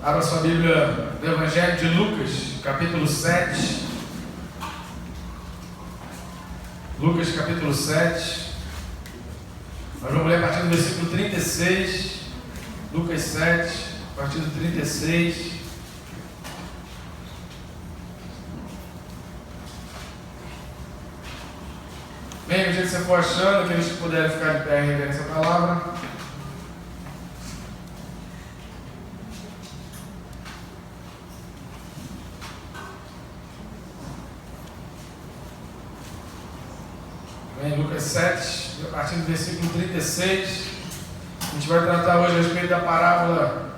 Abra sua Bíblia do Evangelho de Lucas, capítulo 7. Lucas, capítulo 7. Nós vamos ler a partir do versículo 36. Lucas 7, a partir do 36. Bem, no dia que você for achando, aqueles que puderem ficar de pé em reverência à palavra. Em Lucas 7, a partir do versículo 36, a gente vai tratar hoje a respeito da parábola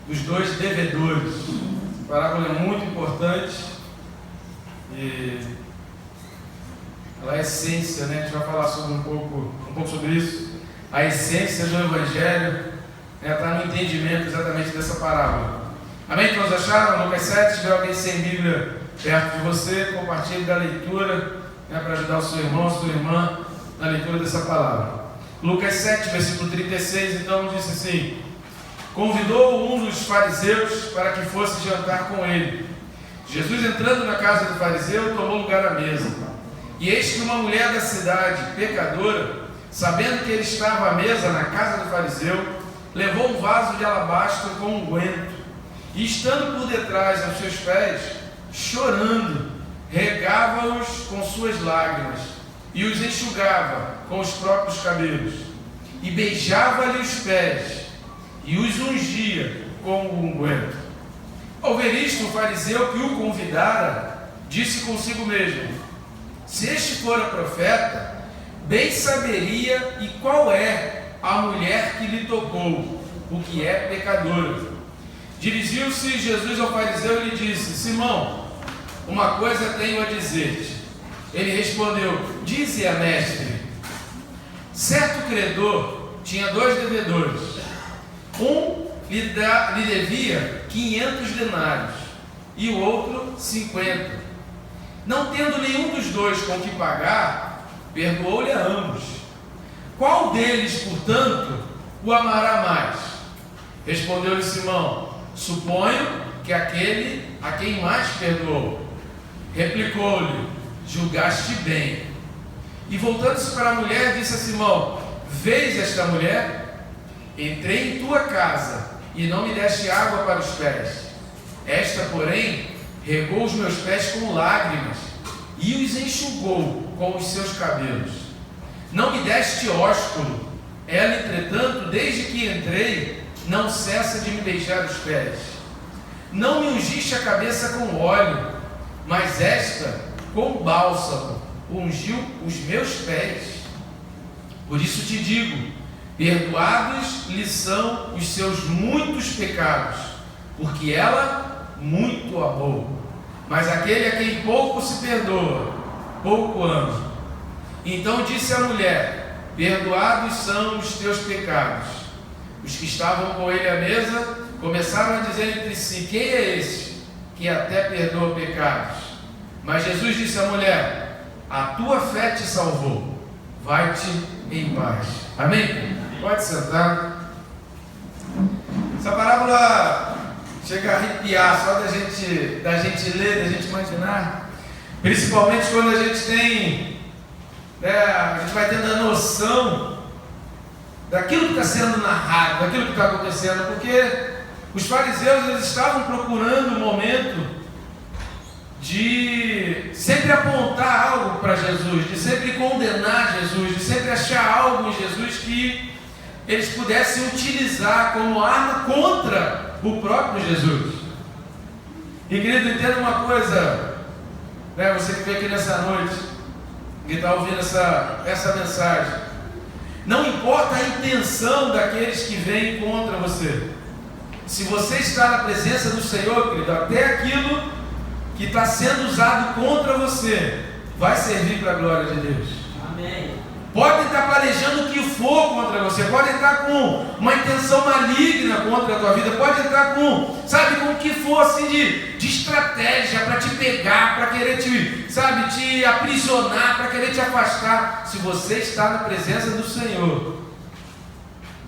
dos dois devedores. Essa parábola é muito importante e ela é a essência, né? A gente vai falar sobre um pouco sobre isso. A essência do Evangelho está no entendimento exatamente dessa parábola. Amém? Todos acharam? Lucas 7, se tiver alguém sem Bíblia perto de você, compartilhe da leitura, para ajudar o seu irmão, sua irmã, na leitura dessa palavra. Lucas 7, versículo 36, então, disse assim: convidou um dos fariseus para que fosse jantar com ele. Jesus, entrando na casa do fariseu, tomou lugar à mesa. E eis que uma mulher da cidade, pecadora, sabendo que ele estava à mesa na casa do fariseu, levou um vaso de alabastro com unguento, e estando por detrás aos seus pés, chorando, regava-os com suas lágrimas e os enxugava com os próprios cabelos, e beijava-lhe os pés e os ungia com o unguento. Ao ver isto, o fariseu que o convidara disse consigo mesmo: se este fora profeta, bem saberia e qual é a mulher que lhe tocou, o que é pecadora. Dirigiu-se Jesus ao fariseu e lhe disse: Simão, uma coisa tenho a dizer-te. Ele respondeu: dize-a, mestre. Certo credor tinha dois devedores. Um lhe devia 500 denários e o outro 50. Não tendo nenhum dos dois com que pagar, perdoou-lhe a ambos. Qual deles, portanto, o amará mais? Respondeu-lhe Simão: suponho que aquele a quem mais perdoou. Replicou-lhe: julgaste bem. E voltando-se para a mulher, disse a Simão: vês esta mulher? Entrei em tua casa e não me deste água para os pés. Esta, porém, regou os meus pés com lágrimas e os enxugou com os seus cabelos. Não me deste ósculo. Ela, entretanto, desde que entrei, não cessa de me beijar os pés. Não me ungiste a cabeça com óleo, mas esta, com bálsamo, ungiu os meus pés. Por isso te digo: perdoados lhe são os seus muitos pecados, porque ela muito amou. Mas aquele a quem pouco se perdoa, pouco ama. Então disse a mulher: perdoados são os teus pecados. Os que estavam com ele à mesa começaram a dizer entre si: quem é esse que até perdoa pecados? Mas Jesus disse à mulher: a tua fé te salvou, vai-te em paz. Amém? Pode sentar. Essa parábola chega a arrepiar só da gente ler, da gente imaginar, principalmente quando a gente tem, a gente vai tendo a noção daquilo que está sendo narrado, daquilo que está acontecendo, porque os fariseus, eles estavam procurando um momento de sempre apontar algo para Jesus, de sempre condenar Jesus, de sempre achar algo em Jesus que eles pudessem utilizar como arma contra o próprio Jesus. E querido, entenda uma coisa, você que veio aqui nessa noite, que está ouvindo essa mensagem, não importa a intenção daqueles que vêm contra você. Se você está na presença do Senhor, querido, até aquilo que está sendo usado contra você vai servir para a glória de Deus. Amém. Pode estar planejando o que for contra você, pode estar com uma intenção maligna contra a tua vida, pode estar com o que for assim de estratégia para te pegar, para querer te aprisionar, para querer te afastar. Se você está na presença do Senhor,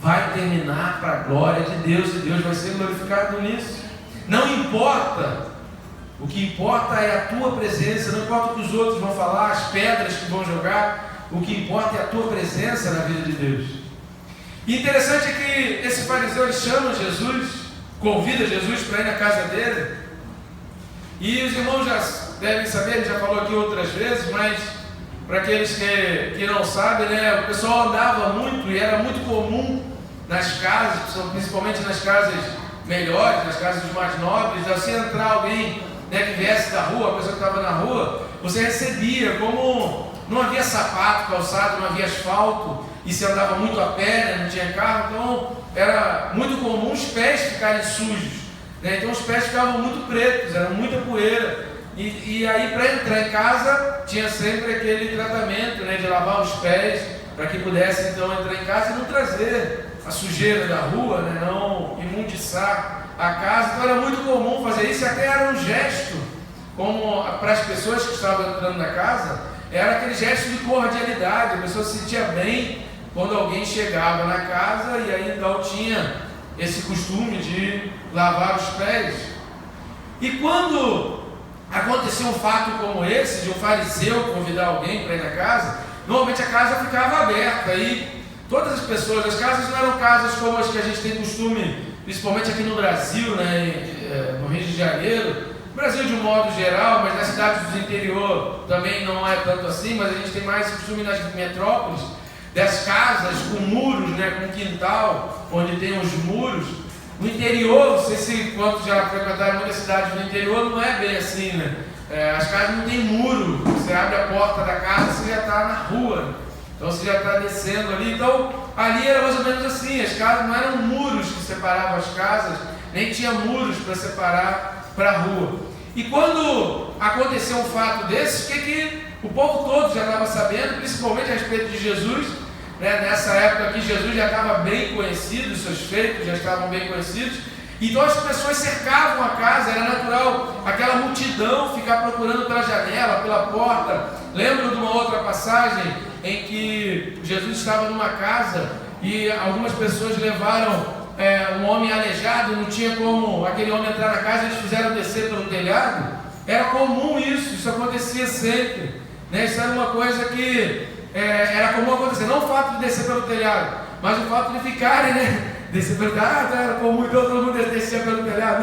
vai terminar para a glória de Deus, e Deus vai ser glorificado nisso. Não importa, o que importa é a tua presença, não importa o que os outros vão falar, as pedras que vão jogar, o que importa é a tua presença na vida de Deus. E interessante é que esse fariseu, ele chama Jesus, convida Jesus para ir na casa dele, e os irmãos já devem saber, ele já falou aqui outras vezes, mas para aqueles que não sabem, né, o pessoal andava muito e era muito comum nas casas, principalmente nas casas melhores, nas casas dos mais nobres, se entrar alguém, né, que viesse da rua, a pessoa que estava na rua, você recebia, como não havia sapato, calçado, não havia asfalto, e se andava muito a pé, né, não tinha carro, então era muito comum os pés ficarem sujos, né, então os pés ficavam muito pretos, era muita poeira, e aí para entrar em casa tinha sempre aquele tratamento, né, de lavar os pés, para que pudesse então entrar em casa e não trazer a sujeira da rua, né, não imundiçar a casa. Então era muito comum fazer isso, e até era um gesto, como para as pessoas que estavam entrando na casa, era aquele gesto de cordialidade, a pessoa se sentia bem quando alguém chegava na casa, e aí então tinha esse costume de lavar os pés. E quando acontecia um fato como esse, de um fariseu convidar alguém para ir na casa, normalmente a casa ficava aberta, e todas as pessoas, as casas não eram casas como as que a gente tem costume, principalmente aqui no Brasil, né, no Rio de Janeiro, Brasil de um modo geral, mas nas cidades do interior também não é tanto assim, mas a gente tem mais costume nas metrópoles, das casas com muros, né, com quintal, onde tem os muros. No interior, não sei se quantos já frequentaram muitas cidades do interior, não é bem assim, né? As casas não tem muro, você abre a porta da casa, você já está na rua, então você já está descendo ali. Então ali era mais ou menos assim, as casas não eram muros que separavam as casas, nem tinha muros para separar para a rua. E quando aconteceu um fato desse, que o povo todo já estava sabendo, principalmente a respeito de Jesus, né? Nessa época que Jesus já estava bem conhecido, os seus feitos já estavam bem conhecidos, então as pessoas cercavam a casa, era natural aquela multidão ficar procurando pela janela, pela porta. Lembro de uma outra passagem em que Jesus estava numa casa e algumas pessoas levaram um homem aleijado, não tinha como aquele homem entrar na casa, eles fizeram descer pelo telhado. Era comum isso acontecia sempre, né? Isso era uma coisa que era comum acontecer, não o fato de descer pelo telhado, mas o fato de ficarem, né, descer pelo telhado, era comum, então todo mundo descia pelo telhado,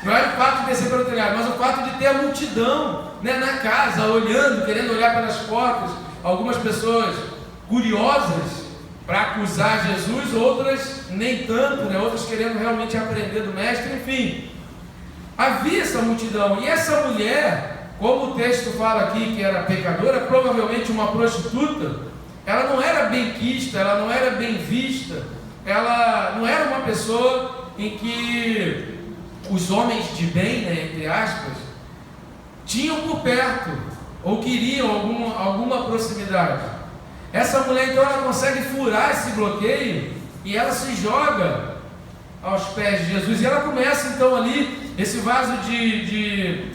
não era o fato de descer pelo telhado, mas o fato de ter a multidão, né, na casa, olhando, querendo olhar pelas portas, algumas pessoas curiosas para acusar Jesus, outras nem tanto, né? Outras querendo realmente aprender do mestre, enfim. Havia essa multidão, e essa mulher, como o texto fala aqui que era pecadora, provavelmente uma prostituta, ela não era bem quista, ela não era bem vista, ela não era uma pessoa em que os homens de bem, né, entre aspas, tinham por perto, ou queriam alguma proximidade. Essa mulher então ela consegue furar esse bloqueio e ela se joga aos pés de Jesus, e ela começa então ali, esse vaso que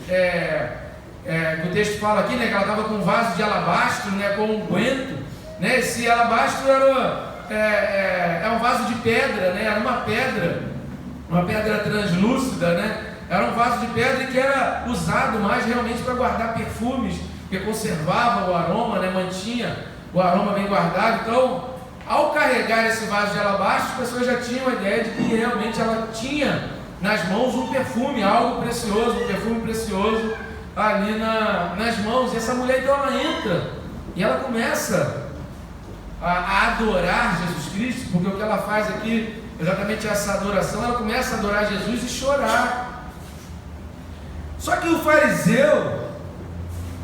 o texto fala aqui, né, que ela estava com um vaso de alabastro, né, com unguento, né, esse alabastro era um vaso de pedra, né, era uma pedra translúcida, né, era um vaso de pedra que era usado mais realmente para guardar perfumes, que conservava o aroma, né, mantinha o aroma bem guardado. Então, ao carregar esse vaso de alabastro, as pessoas já tinham a ideia de que realmente ela tinha nas mãos um perfume, algo precioso, um perfume precioso ali nas mãos. E essa mulher então ela entra e ela começa a adorar Jesus Cristo, porque o que ela faz aqui, exatamente essa adoração, ela começa a adorar Jesus e chorar. Só que o fariseu,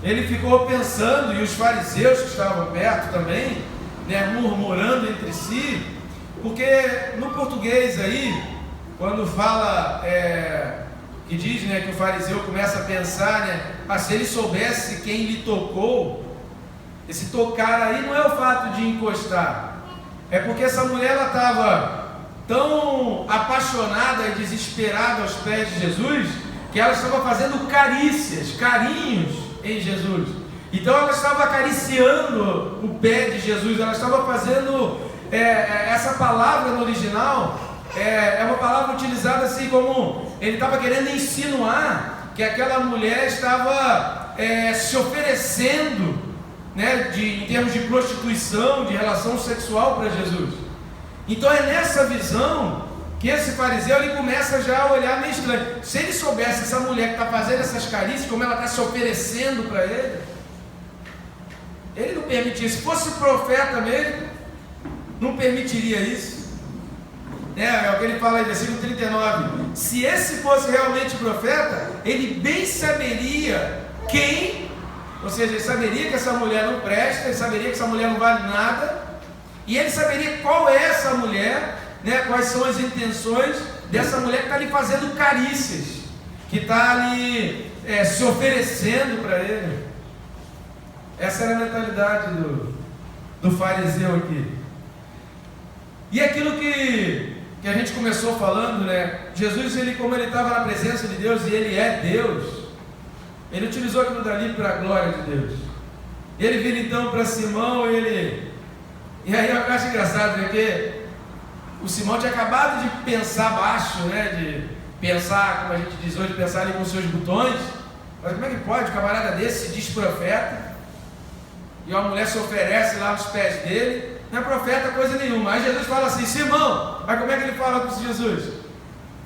ele ficou pensando, e os fariseus que estavam perto também, né, murmurando entre si, porque no português aí, quando fala, que diz, né, que o fariseu começa a pensar, né, se ele soubesse quem lhe tocou, esse tocar aí não é o fato de encostar, é porque essa mulher ela estava tão apaixonada e desesperada aos pés de Jesus, que ela estava fazendo carinhos em Jesus. Então ela estava acariciando o pé de Jesus, ela estava fazendo essa palavra no original é uma palavra utilizada assim como ele estava querendo insinuar que aquela mulher estava se oferecendo, né, em termos de prostituição, de relação sexual para Jesus. Então é nessa visão que esse fariseu ele começa já a olhar meio estranho. Se ele soubesse essa mulher que está fazendo essas carícias, como ela está se oferecendo para ele não permitia. Se fosse profeta mesmo, não permitiria isso. É o que ele fala aí, versículo 39. Se esse fosse realmente profeta, ele bem saberia quem, ou seja, ele saberia que essa mulher não presta, ele saberia que essa mulher não vale nada, e ele saberia qual é essa mulher, né, quais são as intenções dessa mulher que está ali fazendo carícias, que está ali se oferecendo para ele. Essa era a mentalidade do fariseu aqui. E aquilo que a gente começou falando, né? Jesus, como ele estava na presença de Deus e ele é Deus, ele utilizou aquilo dali para a glória de Deus. Ele vira então para Simão e aí eu acho engraçado, porque o Simão tinha acabado de pensar baixo, né? De pensar, como a gente diz hoje, pensar ali com seus botões. Mas como é que pode? Um camarada desse se diz profeta e uma mulher se oferece lá aos pés dele. Não é profeta coisa nenhuma. Aí Jesus fala assim: Simão, mas como é que ele fala com Jesus?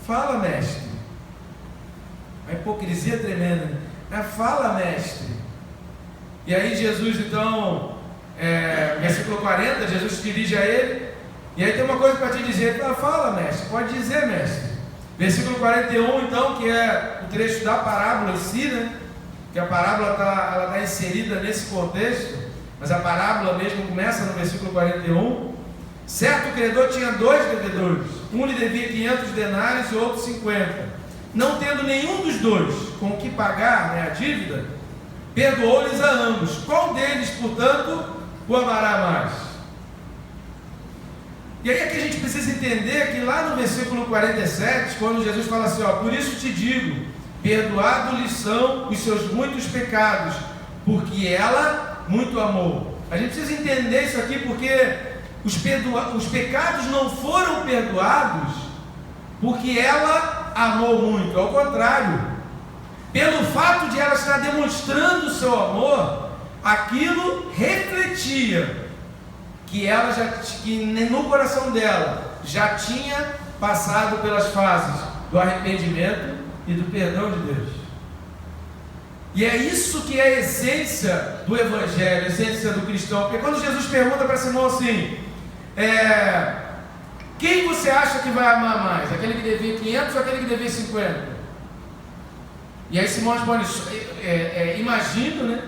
Fala, mestre. A hipocrisia tremenda, né? Fala, mestre. E aí Jesus então, versículo 40, Jesus se dirige a ele, e aí tem uma coisa para te dizer. Ele fala: fala, mestre, pode dizer, mestre. Versículo 41 então, que é o trecho da parábola em si, né? Que a parábola está inserida nesse contexto, mas a parábola mesmo começa no versículo 41. Certo credor tinha 2 devedores, um lhe devia 500 denários e outro 50. Não tendo nenhum dos dois com o que pagar, né, a dívida, perdoou-lhes a ambos. Qual deles, portanto, o amará mais? E aí é que a gente precisa entender que lá no versículo 47, quando Jesus fala assim, ó, por isso te digo, perdoados-lhes são os seus muitos pecados, porque ela muito amou. A gente precisa entender isso aqui, porque os pecados não foram perdoados porque ela amou muito, ao contrário, pelo fato de ela estar demonstrando o seu amor, aquilo refletia que no coração dela já tinha passado pelas fases do arrependimento e do perdão de Deus. E é isso que é a essência do Evangelho, a essência do cristão. Porque quando Jesus pergunta para Simão assim, quem você acha que vai amar mais? Aquele que devia 500 ou aquele que devia 50? E aí Simão responde, imagino, né,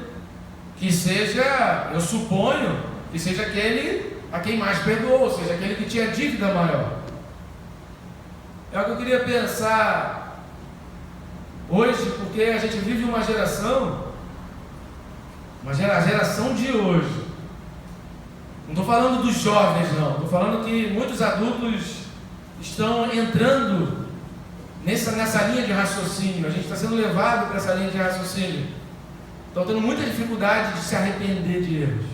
que seja, eu suponho, que seja aquele a quem mais perdoou, ou seja, aquele que tinha dívida maior. É o que eu queria pensar hoje, porque a gente vive uma geração de hoje. Não estou falando dos jovens, não. Estou falando que muitos adultos estão entrando nessa linha de raciocínio. A gente está sendo levado para essa linha de raciocínio. Estão tendo muita dificuldade de se arrepender de erros.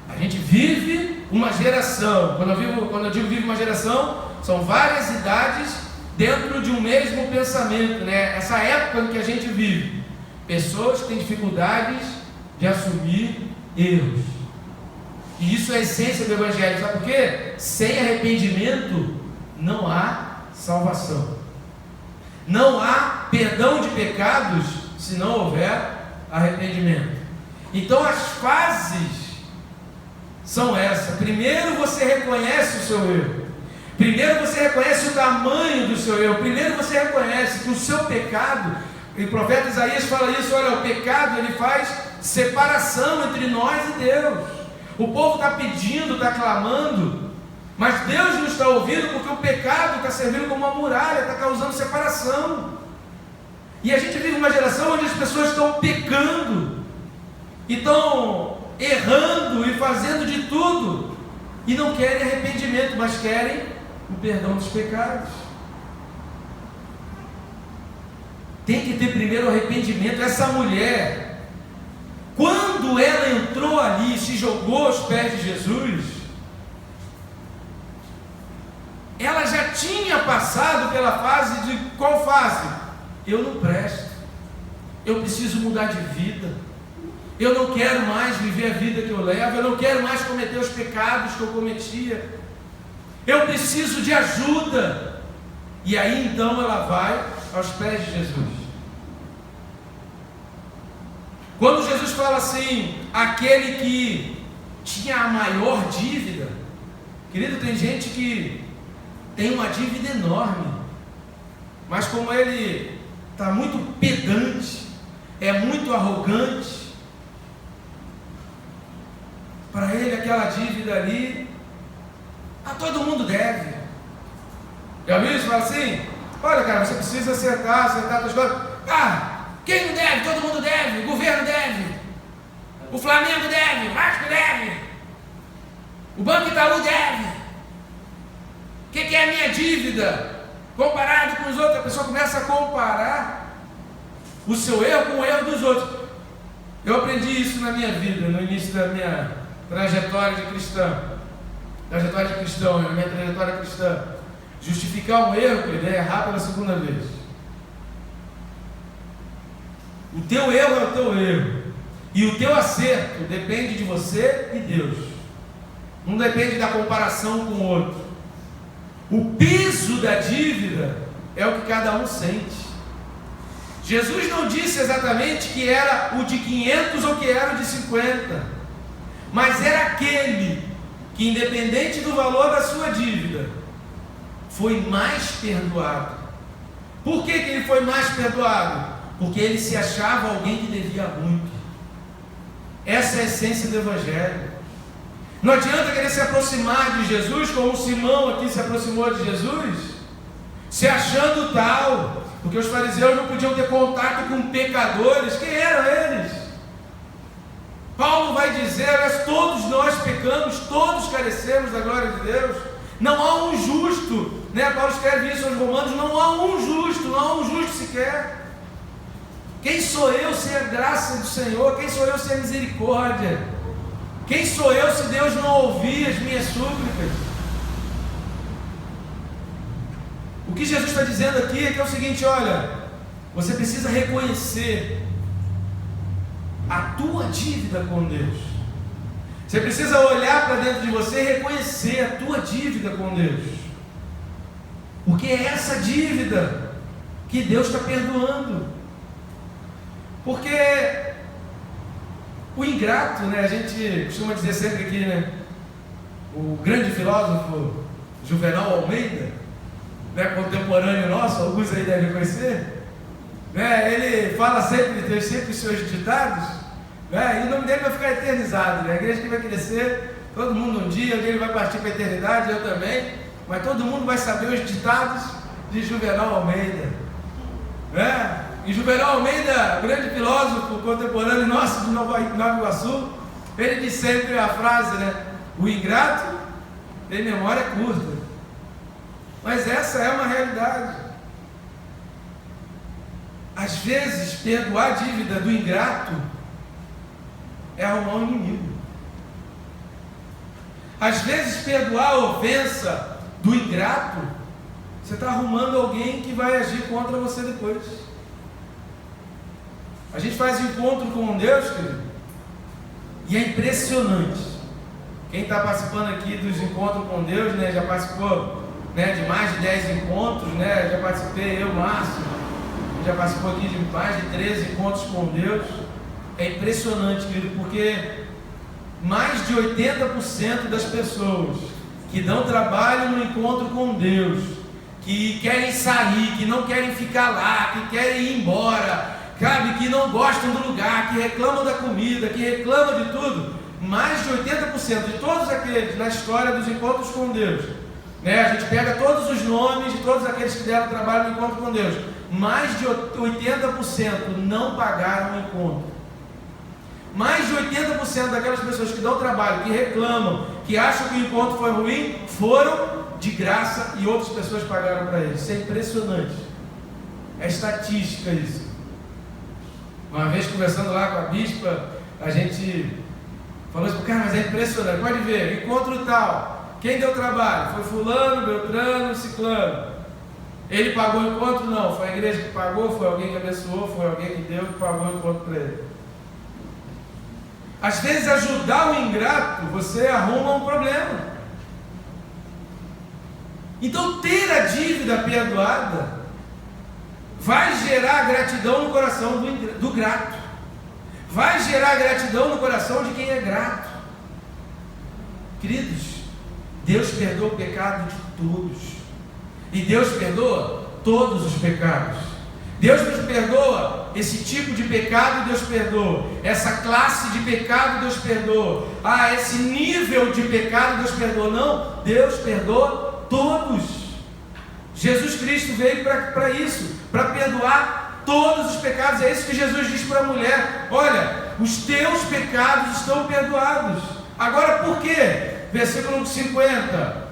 A gente vive uma geração. Quando eu digo vive uma geração, são várias idades dentro de um mesmo pensamento, né? Essa época em que a gente vive, pessoas que têm dificuldades de assumir erros. E isso é a essência do Evangelho. Sabe por quê? Sem arrependimento não há salvação. Não há perdão de pecados se não houver arrependimento. Então as fases são essas. Primeiro você reconhece o seu erro. Primeiro você reconhece o tamanho do seu erro. Primeiro você reconhece que o seu pecado, e o profeta Isaías fala isso, olha, o pecado ele faz separação entre nós e Deus. O povo está pedindo, está clamando, mas Deus não está ouvindo porque o pecado está servindo como uma muralha, está causando separação. E a gente vive uma geração onde as pessoas estão pecando, estão errando e fazendo de tudo, e não querem arrependimento, mas querem o perdão dos pecados. Tem que ter primeiro o arrependimento. Essa mulher, quando ela entrou ali e se jogou aos pés de Jesus, ela já tinha passado pela fase de qual fase? Eu não presto, eu preciso mudar de vida, eu não quero mais viver a vida que eu levo, eu não quero mais cometer os pecados que eu cometia, eu preciso de ajuda. E aí então ela vai aos pés de Jesus. Quando Jesus fala assim, aquele que tinha a maior dívida, querido, tem gente que tem uma dívida enorme, mas como ele está muito pedante, é muito arrogante, para ele aquela dívida ali, todo mundo deve. Já viu isso? Fala assim, olha cara, você precisa acertar as coisas. Quem não deve? Todo mundo deve, o governo deve, o Flamengo deve, o Vasco deve, o Banco Itaú deve. O que é a minha dívida? Comparado com os outros, a pessoa começa a comparar o seu erro com o erro dos outros. Eu aprendi isso na minha vida, no início da minha trajetória de cristão. Na minha trajetória cristã. Justificar um erro, querido, é errar pela segunda vez. O teu erro é o teu erro. E o teu acerto depende de você e Deus. Não depende da comparação com o outro. O peso da dívida é o que cada um sente. Jesus não disse exatamente que era o de 500 ou que era o de 50, mas era aquele que, independente do valor da sua dívida, foi mais perdoado. Por que ele foi mais perdoado? Porque ele se achava alguém que devia muito. Essa é a essência do Evangelho. Não adianta querer se aproximar de Jesus, como Simão aqui se aproximou de Jesus, se achando tal, porque os fariseus não podiam ter contato com pecadores. Quem eram eles? Paulo vai dizer, todos nós pecamos, todos carecemos da glória de Deus. Não há um justo, né? Paulo escreve isso aos Romanos, não há um justo sequer. Quem sou eu sem a graça do Senhor? Quem sou eu sem a misericórdia? Quem sou eu se Deus não ouvir as minhas súplicas? O que Jesus está dizendo aqui é que é o seguinte, olha, você precisa reconhecer a tua dívida com Deus. Você precisa olhar para dentro de você e reconhecer a tua dívida com Deus. Porque é essa dívida que Deus está perdoando. Porque o ingrato, né, a gente costuma dizer sempre aqui, né, o grande filósofo Juvenal Almeida, né, contemporâneo nosso, alguns aí devem conhecer, né, ele fala sempre, tem sempre os seus ditados, né, e o nome dele vai ficar eternizado, né, a igreja que vai crescer, todo mundo um dia ele vai partir para a eternidade, eu também, mas todo mundo vai saber os ditados de Juvenal Almeida, né? E Juvenal Almeida, grande filósofo contemporâneo nosso de Nova Iguaçu, ele diz sempre a frase, né? O ingrato tem memória curta. Mas essa é uma realidade. Às vezes, perdoar a dívida do ingrato é arrumar um inimigo. Às vezes, perdoar a ofensa do ingrato, você está arrumando alguém que vai agir contra você depois. A gente faz encontro com Deus, querido, e é impressionante. Quem está participando aqui dos encontros com Deus, né, já participou, né, de mais de 10 encontros, né, já participei, eu, Márcio, já participou aqui de mais de 13 encontros com Deus. É impressionante, querido, porque mais de 80% das pessoas que dão trabalho no encontro com Deus, que querem sair, que não querem ficar lá, que querem ir embora, sabe, que não gostam do lugar, que reclamam da comida, que reclamam de tudo, mais de 80% de todos aqueles na história dos encontros com Deus, né? A gente pega todos os nomes de todos aqueles que deram trabalho no encontro com Deus, mais de 80% não pagaram o encontro. Mais de 80% daquelas pessoas que dão trabalho, que reclamam, que acham que o encontro foi ruim, foram de graça e outras pessoas pagaram para eles. Isso é impressionante. É estatística isso. Uma vez conversando lá com a bispa, a gente falou assim, cara, mas é impressionante, pode ver, encontro tal, quem deu trabalho? Foi fulano, beltrano, ciclano. Ele pagou o encontro? Não. Foi a igreja que pagou? Foi alguém que abençoou? Foi alguém que deu, que pagou o encontro para ele? Às vezes, ajudar o ingrato, você arruma um problema. Então, ter a dívida perdoada vai gerar gratidão no coração do grato. Vai gerar gratidão no coração de quem é grato. Queridos, Deus perdoa o pecado de todos. E Deus perdoa todos os pecados. Deus nos perdoa esse tipo de pecado, Deus perdoa. Essa classe de pecado, Deus perdoa. Esse nível de pecado, Deus perdoa. Não, Deus perdoa todos. Jesus Cristo veio para isso, para perdoar todos os pecados. É isso que Jesus diz para a mulher: olha, os teus pecados estão perdoados. Agora por quê? Versículo 50: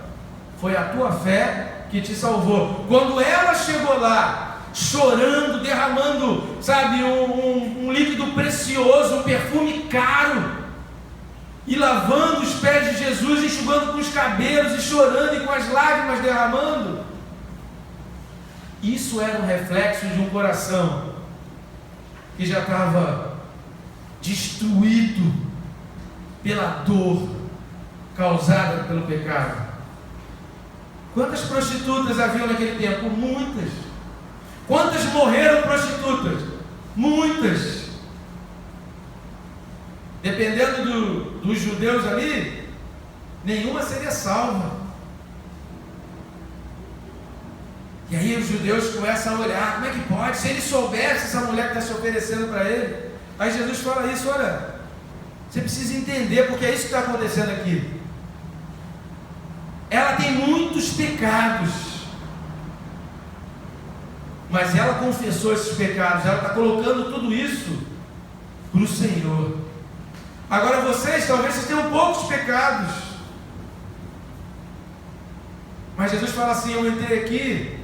foi a tua fé que te salvou. Quando ela chegou lá, chorando, derramando, um líquido precioso, um perfume caro, e lavando os pés de Jesus, enxugando com os cabelos, e chorando, e com as lágrimas derramando, isso era um reflexo de um coração que já estava destruído pela dor causada pelo pecado. Quantas prostitutas haviam naquele tempo? Muitas. Quantas morreram prostitutas? Muitas. Dependendo dos judeus ali, nenhuma seria salva. E aí os judeus começam a olhar: como é que pode? Se ele soubesse essa mulher que está se oferecendo para ele. Aí Jesus fala isso: olha, você precisa entender, porque é isso que está acontecendo aqui. Ela tem muitos pecados, mas ela confessou esses pecados. Ela está colocando tudo isso para o Senhor. Agora vocês, talvez vocês tenham poucos pecados, mas Jesus fala assim: eu entrei aqui,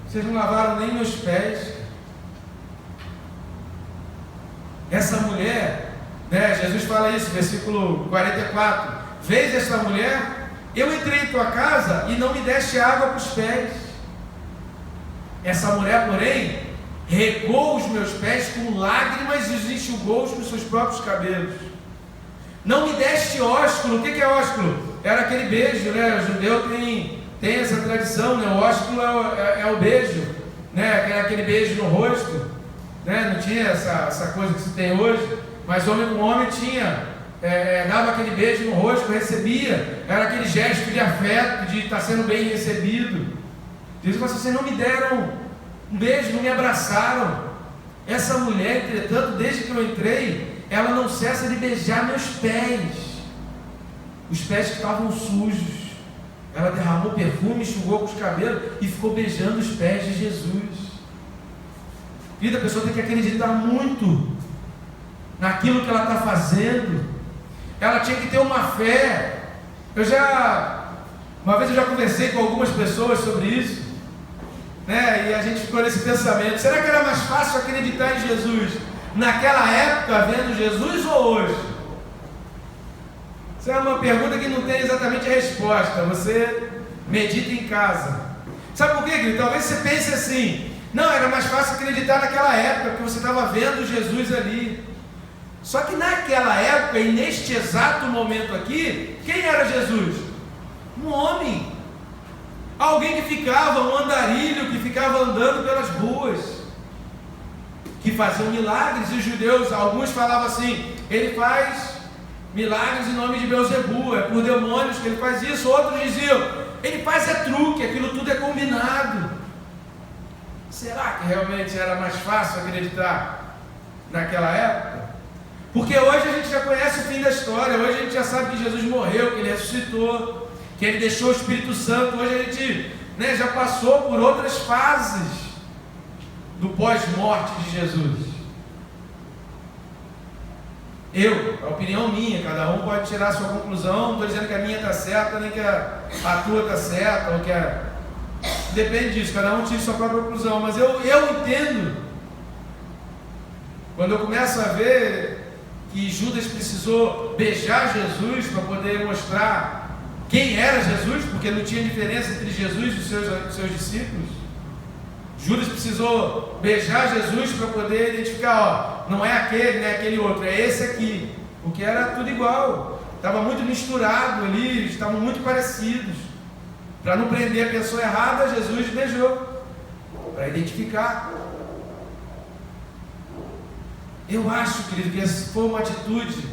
vocês não lavaram nem meus pés. Essa mulher, Jesus fala isso, versículo 44: vês esta mulher? Eu entrei em tua casa e não me deste água para os pés. Essa mulher, porém, regou os meus pés com lágrimas e os enxugou com seus próprios cabelos. Não me deste ósculo. O que é ósculo? Era aquele beijo, né? O judeu tem essa tradição, né? O ósculo é o beijo, né? Era aquele beijo no rosto, né? Não tinha essa coisa que se tem hoje, mas homem com homem tinha. Dava aquele beijo no rosto, recebia, era aquele gesto de afeto, de estar sendo bem recebido. Jesus falou: vocês não me deram um beijo, não me abraçaram. Essa mulher, entretanto, desde que eu entrei, ela não cessa de beijar meus pés, os pés que estavam sujos. Ela derramou perfume, enxugou com os cabelos e ficou beijando os pés de Jesus. Vida, a pessoa tem que acreditar muito naquilo que ela está fazendo. Ela tinha que ter uma fé. Uma vez eu já conversei com algumas pessoas sobre isso, né? E a gente ficou nesse pensamento: será que era mais fácil acreditar em Jesus naquela época, vendo Jesus, ou hoje? Isso é uma pergunta que não tem exatamente a resposta. Você medita em casa. Sabe por quê, querido? Talvez você pense assim: não, era mais fácil acreditar naquela época, porque você estava vendo Jesus ali. Só que naquela época, e neste exato momento aqui, quem era Jesus? Um homem. Alguém que ficava, um andarilho, que ficava andando pelas ruas, que fazia milagres. E os judeus, alguns falavam assim: ele faz milagres em nome de Beelzebu, é por demônios que ele faz isso. Outros diziam: ele faz truque, aquilo tudo é combinado. Será que realmente era mais fácil acreditar naquela época? Porque hoje a gente já conhece o fim da história. Hoje a gente já sabe que Jesus morreu, que ele ressuscitou, que ele deixou o Espírito Santo. Hoje a gente, já passou por outras fases do pós-morte de Jesus. A opinião minha, cada um pode tirar a sua conclusão. Não estou dizendo que a minha está certa, nem que a tua está certa, ou que depende disso, cada um tira a sua própria conclusão. Mas eu entendo, quando eu começo a ver que Judas precisou beijar Jesus para poder mostrar quem era Jesus, porque não tinha diferença entre Jesus e os seus discípulos. Judas precisou beijar Jesus para poder identificar, ó, não é aquele, não é aquele outro, é esse aqui, porque era tudo igual, estava muito misturado ali, eles estavam muito parecidos. Para não prender a pessoa errada, Jesus beijou, para identificar. Eu acho, querido, que essa foi uma atitude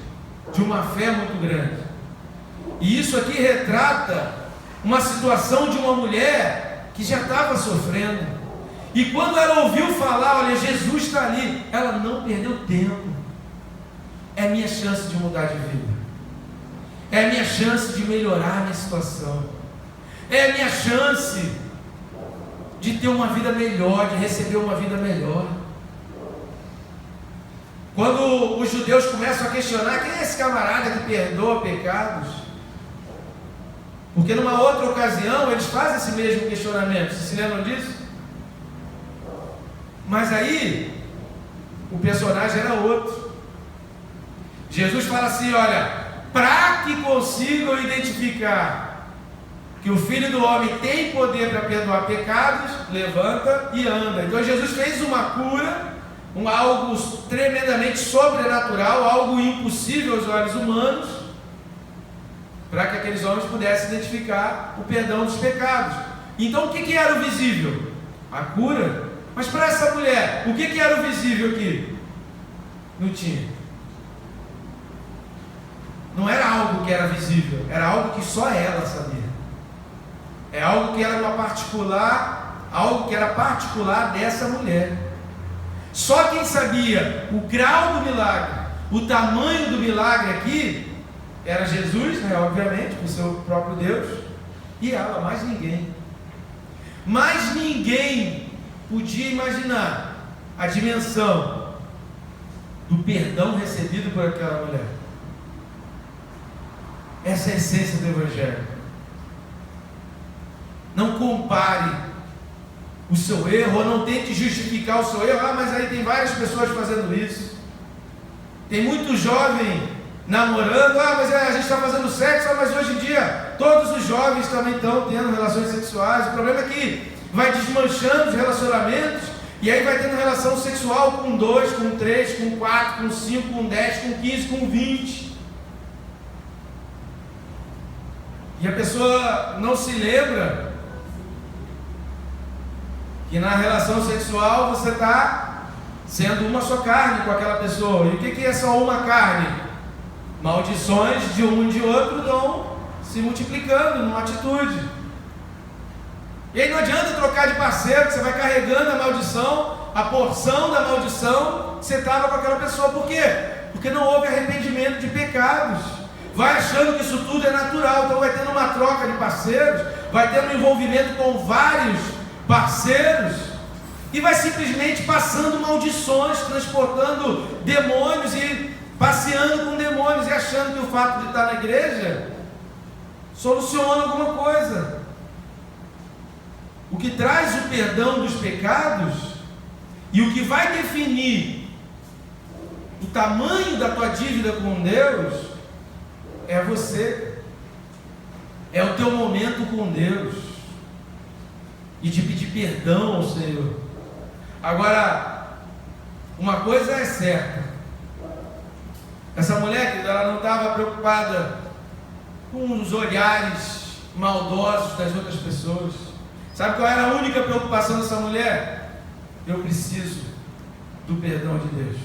de uma fé muito grande. E isso aqui retrata uma situação de uma mulher que já estava sofrendo. E quando ela ouviu falar, olha, Jesus está ali, ela não perdeu tempo. É a minha chance de mudar de vida. É a minha chance de melhorar a minha situação. É a minha chance de ter uma vida melhor, de receber uma vida melhor. Quando os judeus começam a questionar, quem é esse camarada que perdoa pecados? Porque numa outra ocasião eles fazem esse mesmo questionamento, vocês se lembram disso? Mas aí o personagem era outro. Jesus fala assim, olha, para que consigam identificar que o Filho do Homem tem poder para perdoar pecados, levanta e anda. Então Jesus fez uma cura, algo tremendamente sobrenatural, algo impossível aos olhos humanos, para que aqueles homens pudessem identificar o perdão dos pecados. Então o que era o visível? A cura. Mas para essa mulher, o que era o visível aqui? Não tinha. Não era algo que era visível, era algo que só ela sabia. É algo que era algo que era particular dessa mulher. Só quem sabia o grau do milagre, o tamanho do milagre aqui, era Jesus, né, obviamente, o seu próprio Deus, e ela, mais ninguém. Mas ninguém podia imaginar a dimensão do perdão recebido por aquela mulher. Essa é a essência do Evangelho. Não compare o seu erro, ou não tente justificar o seu erro. Mas aí tem várias pessoas fazendo isso. Tem muito jovem namorando, mas a gente está fazendo sexo, mas hoje em dia todos os jovens também estão tendo relações sexuais. O problema é que vai desmanchando os relacionamentos, e aí vai tendo relação sexual com 2, com 3, com 4, com 5, com 10, com 15, com 20. E a pessoa não se lembra que na relação sexual você está sendo uma só carne com aquela pessoa. E o que é só uma carne? Maldições de um e de outro vão se multiplicando numa atitude. E aí não adianta trocar de parceiro, que você vai carregando a maldição, a porção da maldição que você estava com aquela pessoa. Por quê? Porque não houve arrependimento de pecados. Vai achando que isso tudo é natural, então vai tendo uma troca de parceiros, vai tendo um envolvimento com vários parceiros, e vai simplesmente passando maldições, transportando demônios e passeando com demônios, e achando que o fato de estar na igreja soluciona alguma coisa. O que traz o perdão dos pecados e o que vai definir o tamanho da tua dívida com Deus é você, é o teu momento com Deus e de pedir perdão ao Senhor. Agora, uma coisa é certa, essa mulher, ela não estava preocupada com os olhares maldosos das outras pessoas. Sabe qual era a única preocupação dessa mulher? Eu preciso do perdão de Deus.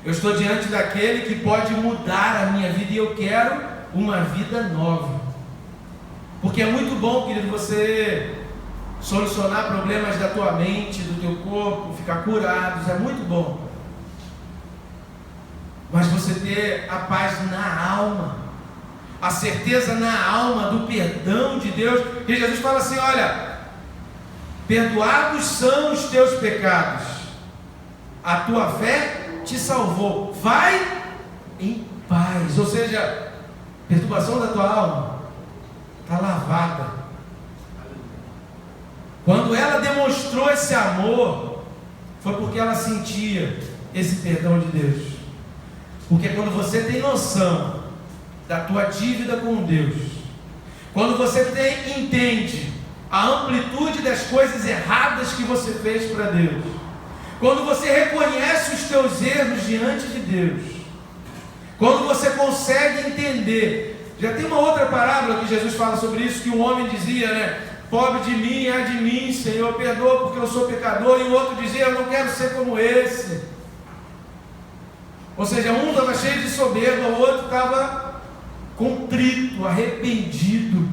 Eu estou diante daquele que pode mudar a minha vida, e eu quero uma vida nova. Porque é muito bom, querido, você solucionar problemas da tua mente, do teu corpo, ficar curados, é muito bom. Mas você ter a paz na alma, a certeza na alma do perdão de Deus. E Jesus fala assim, olha, perdoados são os teus pecados, a tua fé te salvou, vai em paz. Ou seja, perturbação da tua alma está lavada. Quando ela demonstrou esse amor, foi porque ela sentia esse perdão de Deus. Porque quando você tem noção da tua dívida com Deus, quando você entende a amplitude das coisas erradas que você fez para Deus, quando você reconhece os teus erros diante de Deus, quando você consegue entender. Já tem uma outra parábola que Jesus fala sobre isso, que um homem dizia, né? Pobre de mim, ai de mim, Senhor, perdoa porque eu sou pecador. E o outro dizia, eu não quero ser como esse. Ou seja, um estava cheio de soberba, o outro estava contrito, arrependido.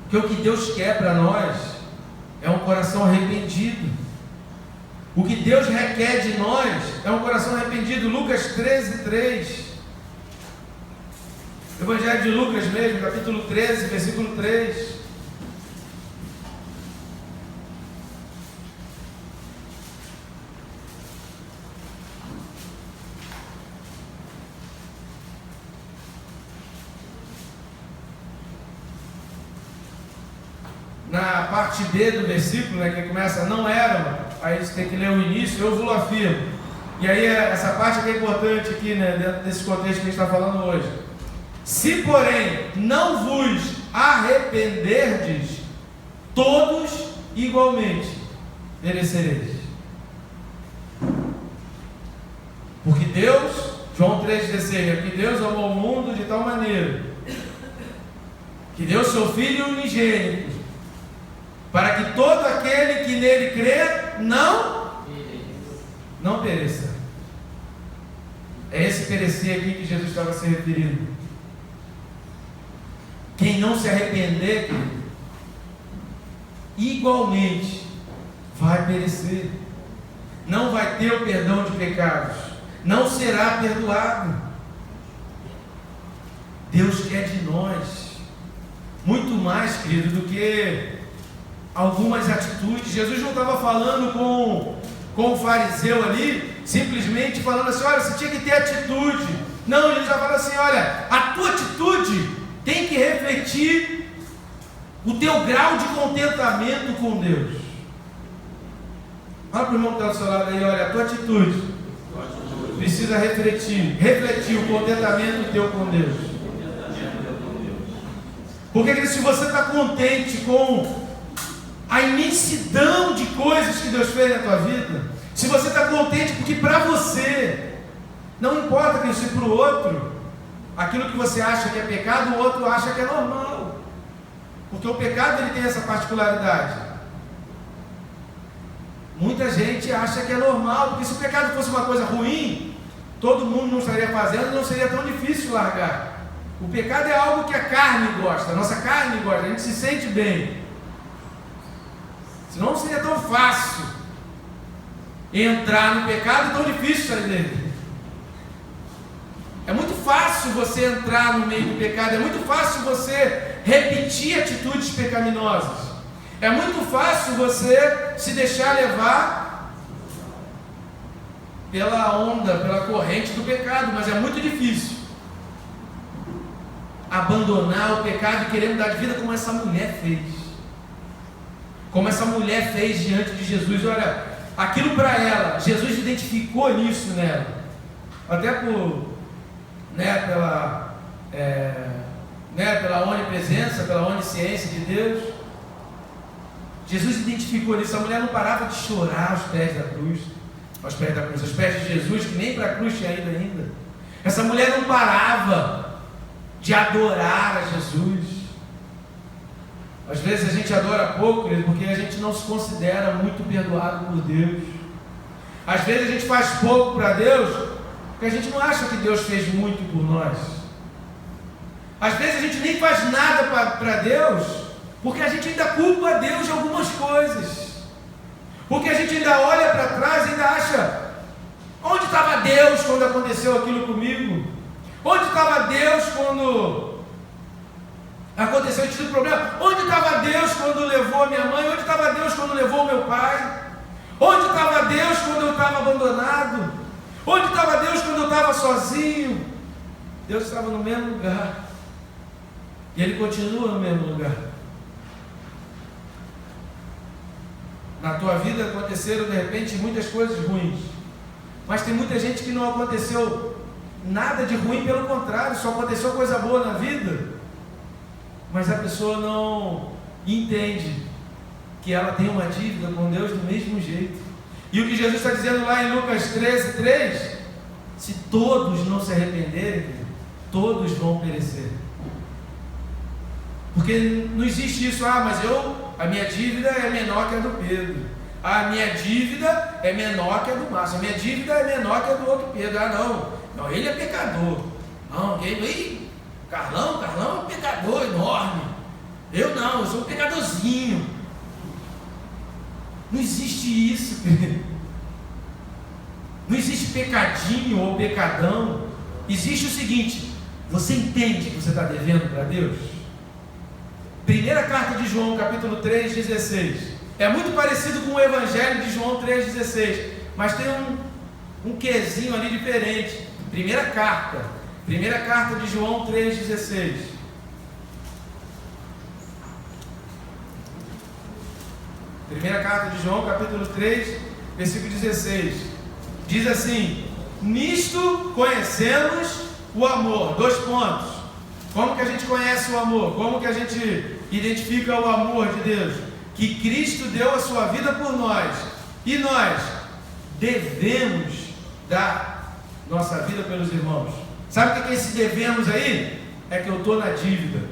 Porque o que Deus quer para nós é um coração arrependido. O que Deus requer de nós é um coração arrependido. Lucas 13:3. Evangelho de Lucas mesmo, capítulo 13, versículo 3. Na parte B do versículo, né, que começa, não eram, aí você tem que ler o início, eu vos afirmo. E aí essa parte que é importante aqui, né, dentro desse contexto que a gente está falando hoje. Se, porém, não vos arrependerdes, todos igualmente perecereis. Porque Deus, João 3,16, porque Deus amou o mundo de tal maneira que deu seu Filho unigênito, para que todo aquele que nele crê não pereça. É esse perecer aqui que Jesus estava se referindo. Quem não se arrepender, querido, igualmente vai perecer. Não vai ter o perdão de pecados. Não será perdoado. Deus quer de nós muito mais, querido, do que algumas atitudes. Jesus não estava falando com o fariseu ali, simplesmente falando assim, olha, você tinha que ter atitude. Não, ele já fala assim, olha, a tua atitude tem que refletir o teu grau de contentamento com Deus. Fala para o irmão que está do seu lado aí, olha, a tua atitude precisa refletir o contentamento teu com Deus. Porque se você está contente com a imensidão de coisas que Deus fez na tua vida, se você está contente porque para você, não importa que se para o outro, aquilo que você acha que é pecado, o outro acha que é normal. Porque o pecado ele tem essa particularidade. Muita gente acha que é normal, porque se o pecado fosse uma coisa ruim, todo mundo não estaria fazendo, não seria tão difícil largar. O pecado é algo que a carne gosta, a nossa carne gosta, a gente se sente bem. Senão não seria tão fácil entrar no pecado e tão difícil sair dele. É muito fácil você entrar no meio do pecado, é muito fácil você repetir atitudes pecaminosas, é muito fácil você se deixar levar pela onda, pela corrente do pecado, mas é muito difícil abandonar o pecado e querer mudar de vida como essa mulher fez. Como essa mulher fez diante de Jesus. Olha, aquilo para ela, Jesus identificou nisso nela, até pela onipresença, pela onisciência de Deus. Jesus identificou nisso. A mulher não parava de chorar aos pés da cruz, aos pés de Jesus, que nem para a cruz tinha ido ainda. Essa mulher não parava de adorar a Jesus. Às vezes a gente adora pouco, porque a gente não se considera muito perdoado por Deus. Às vezes a gente faz pouco para Deus, porque a gente não acha que Deus fez muito por nós. Às vezes a gente nem faz nada para Deus, porque a gente ainda culpa a Deus de algumas coisas. Porque a gente ainda olha para trás e ainda acha, onde estava Deus quando aconteceu aquilo comigo? Onde estava Deus quando aconteceu esse tipo de problema? Onde estava Deus quando levou a minha mãe? Onde estava Deus quando levou o meu pai? Onde estava Deus quando eu estava abandonado? Onde estava Deus quando eu estava sozinho? Deus estava no mesmo lugar. E Ele continua no mesmo lugar. Na tua vida aconteceram de repente muitas coisas ruins, mas tem muita gente que não aconteceu nada de ruim, pelo contrário, só aconteceu coisa boa na vida, mas a pessoa e entende que ela tem uma dívida com Deus do mesmo jeito. E o que Jesus está dizendo lá em Lucas 13:3, se todos não se arrependerem, todos vão perecer. Porque não existe isso, mas a minha dívida é menor que a do Pedro. A minha dívida é menor que a do Márcio. A minha dívida é menor que a do outro Pedro. Não, ele é pecador. Não, Carlão é um pecador enorme. Eu sou um pecadorzinho. Não existe isso, querido. Não existe pecadinho ou pecadão. Existe o seguinte: você entende que você está devendo para Deus? Primeira carta de João, capítulo 3:16. É muito parecido com o Evangelho de João 3:16, mas tem um quezinho ali diferente. Primeira carta de João 3:16. Primeira carta de João, capítulo 3, versículo 16. Diz assim: nisto conhecemos o amor. 2 pontos. Como que a gente conhece o amor? Como que a gente identifica o amor de Deus? Que Cristo deu a sua vida por nós. E nós devemos dar nossa vida pelos irmãos. Sabe o que é esse devemos aí? É que eu estou na dívida.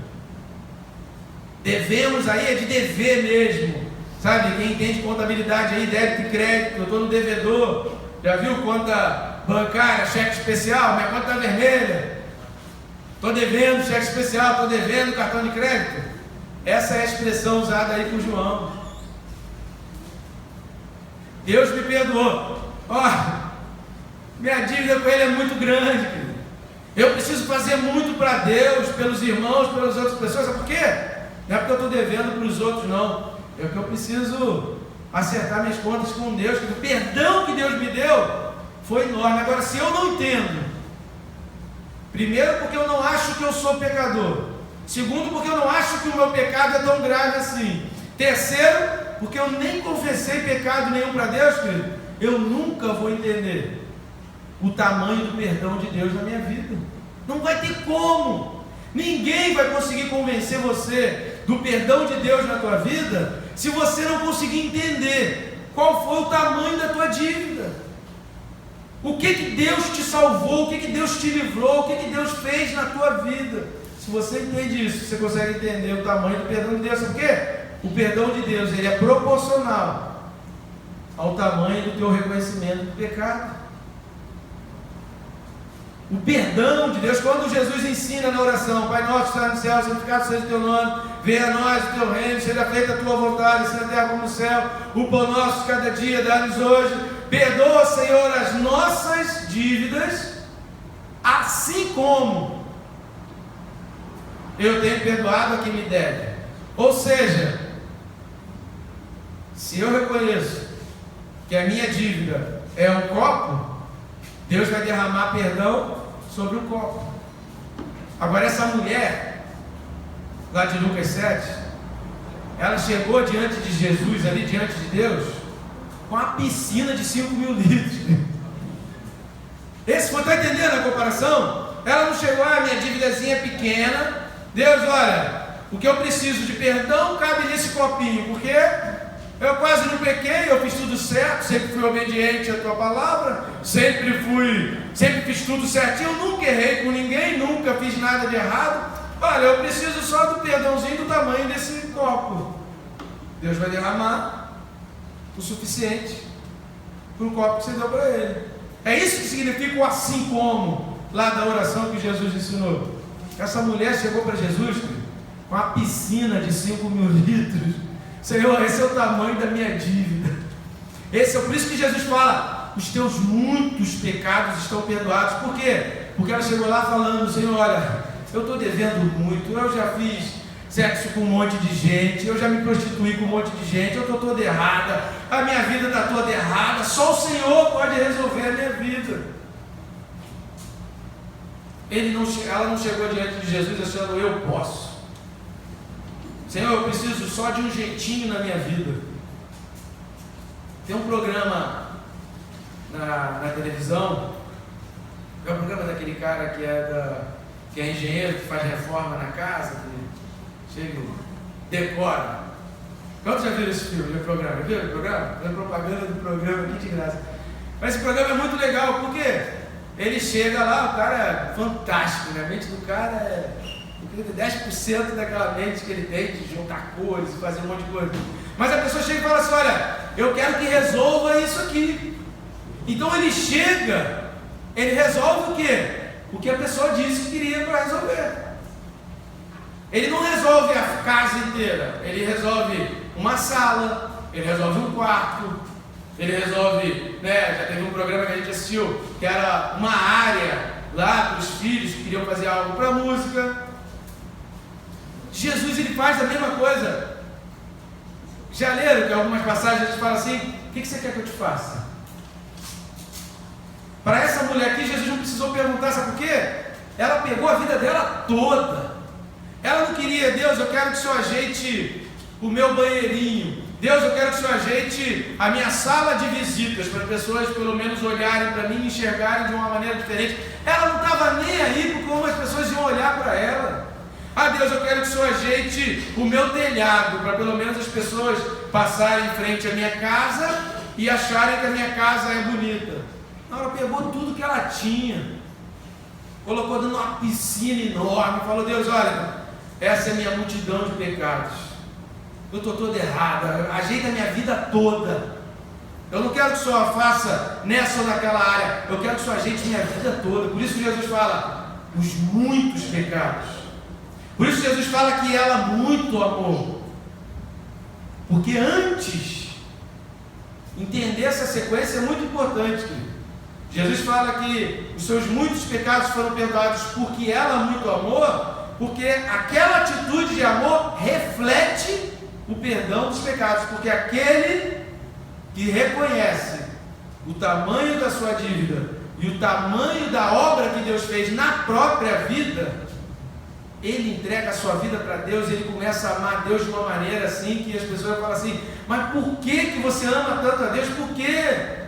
Devemos aí é de dever mesmo. Sabe, quem entende contabilidade aí, débito e crédito, eu estou no devedor. Já viu conta bancária, cheque especial, minha conta está vermelha. Estou devendo cheque especial, estou devendo cartão de crédito. Essa é a expressão usada aí por João. Deus me perdoou. Minha dívida com Ele é muito grande, querido. Eu preciso fazer muito para Deus, pelos irmãos, pelas outras pessoas. Sabe por quê? Não é porque eu estou devendo para os outros, não. É porque eu preciso acertar minhas contas com Deus. O perdão que Deus me deu foi enorme. Agora, se eu não entendo, primeiro, porque eu não acho que eu sou pecador. Segundo, porque eu não acho que o meu pecado é tão grave assim. Terceiro, porque eu nem confessei pecado nenhum para Deus, querido, eu nunca vou entender o tamanho do perdão de Deus na minha vida. Não vai ter como. Ninguém vai conseguir convencer você do perdão de Deus na tua vida se você não conseguir entender qual foi o tamanho da tua dívida. O que Deus te salvou, o que Deus te livrou, o que Deus fez na tua vida. Se você entende isso, você consegue entender o tamanho do perdão de Deus. Sabe por quê? O perdão de Deus, ele é proporcional ao tamanho do teu reconhecimento do pecado. O perdão de Deus, quando Jesus ensina na oração: Pai nosso que está no céu, santificado seja o teu nome, venha a nós o teu reino, seja feita a tua vontade, assim na terra como no céu, o pão nosso de cada dia dá-nos hoje, perdoa, Senhor, as nossas dívidas, assim como eu tenho perdoado a quem me deve. Ou seja, se eu reconheço que a minha dívida é um copo, Deus vai derramar perdão sobre um copo. Agora, essa mulher lá de Lucas 7, ela chegou diante de Jesus, ali diante de Deus, com uma piscina de 5.000 litros. Você está entendendo a comparação? Ela não chegou: minha dívidazinha é pequena, Deus, olha, o que eu preciso de perdão cabe nesse copinho, porque eu quase não pequei, eu fiz tudo certo, sempre fui obediente à tua palavra, sempre fiz tudo certinho, eu nunca errei com ninguém, nunca fiz nada de errado. Olha, eu preciso só do perdãozinho do tamanho desse copo. Deus vai derramar o suficiente para o copo que você deu para Ele. É isso que significa o assim como, lá da oração que Jesus ensinou. Essa mulher chegou para Jesus com uma piscina de 5.000 litros. Senhor, esse é o tamanho da minha dívida. Por isso que Jesus fala: os teus muitos pecados estão perdoados. Por quê? Porque ela chegou lá falando: Senhor, olha, eu estou devendo muito, eu já fiz sexo com um monte de gente, eu já me prostituí com um monte de gente, eu estou toda errada, a minha vida está toda errada, só o Senhor pode resolver a minha vida. Ela não chegou diante de Jesus achando: eu posso. Senhor, eu preciso só de um jeitinho na minha vida. Tem um programa na televisão, é o programa daquele cara que é engenheiro, que faz reforma na casa, que chega, decora. Quantos já viram esse filme, o programa? Viram o programa? Fazendo propaganda do programa aqui de graça. Mas esse programa é muito legal, porque ele chega lá, o cara é fantástico, né? A mente do cara é 10% daquela mente que ele tem de juntar cores e fazer um monte de coisa. Mas a pessoa chega e fala assim, olha, eu quero que resolva isso aqui. Então ele chega, ele resolve o quê? O que a pessoa disse que queria para resolver. Ele não resolve a casa inteira, ele resolve uma sala, ele resolve um quarto, ele resolve, né, já teve um programa que a gente assistiu, que era uma área lá para os filhos que queriam fazer algo para a música. Jesus, ele faz a mesma coisa. Já leram que algumas passagens a gente fala assim, o que você quer que eu te faça? Para essa mulher aqui, Jesus não precisou perguntar, sabe por quê? Ela pegou a vida dela toda. Ela não queria, Deus, eu quero que o Senhor ajeite o meu banheirinho. Deus, eu quero que o Senhor ajeite a minha sala de visitas, para as pessoas pelo menos olharem para mim e enxergarem de uma maneira diferente. Ela não estava nem aí por como as pessoas iam olhar para ela. Ah, Deus, eu quero que o Senhor ajeite o meu telhado, para pelo menos as pessoas passarem em frente à minha casa e acharem que a minha casa é bonita. Não, ela pegou tudo que ela tinha, colocou dentro de uma piscina enorme, falou, Deus, olha, essa é a minha multidão de pecados, eu estou toda errada, ajeita a minha vida toda, eu não quero que o Senhor faça nessa ou naquela área, eu quero que o Senhor ajeite a minha vida toda. Por isso que Jesus fala, os muitos pecados, por isso Jesus fala que ela muito amou, porque antes, entender essa sequência é muito importante, querido. Jesus fala que os seus muitos pecados foram perdoados porque ela muito amou, porque aquela atitude de amor reflete o perdão dos pecados, porque aquele que reconhece o tamanho da sua dívida e o tamanho da obra que Deus fez na própria vida, ele entrega a sua vida para Deus, ele começa a amar Deus de uma maneira assim, que as pessoas falam assim, mas por que você ama tanto a Deus? Por quê?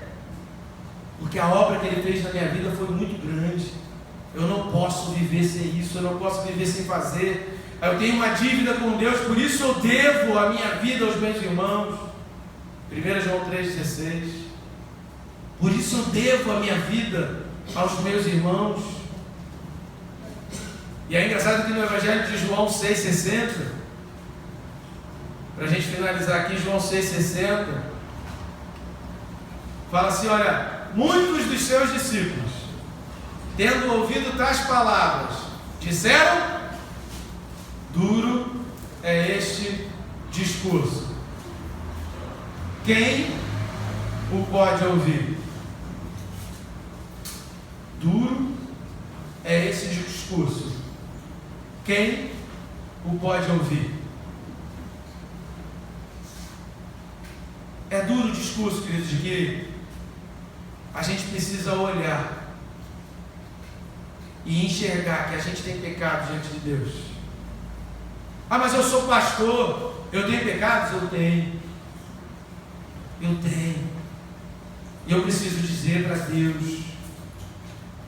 Porque a obra que ele fez na minha vida foi muito grande. Eu não posso viver sem isso, eu não posso viver sem fazer. Eu tenho uma dívida com Deus, por isso eu devo a minha vida aos meus irmãos. 1 João 3,16. Por isso eu devo a minha vida aos meus irmãos. E é engraçado que no Evangelho de João 6,60, para a gente finalizar aqui, João 6,60, fala assim, olha, muitos dos seus discípulos, tendo ouvido tais palavras, disseram, duro é este discurso. Quem o pode ouvir? Duro é esse discurso. Quem o pode ouvir? É duro o discurso, queridos, de que a gente precisa olhar e enxergar que a gente tem pecado diante de Deus. Ah, mas eu sou pastor, eu tenho pecados? Eu tenho. Eu tenho. E eu preciso dizer para Deus,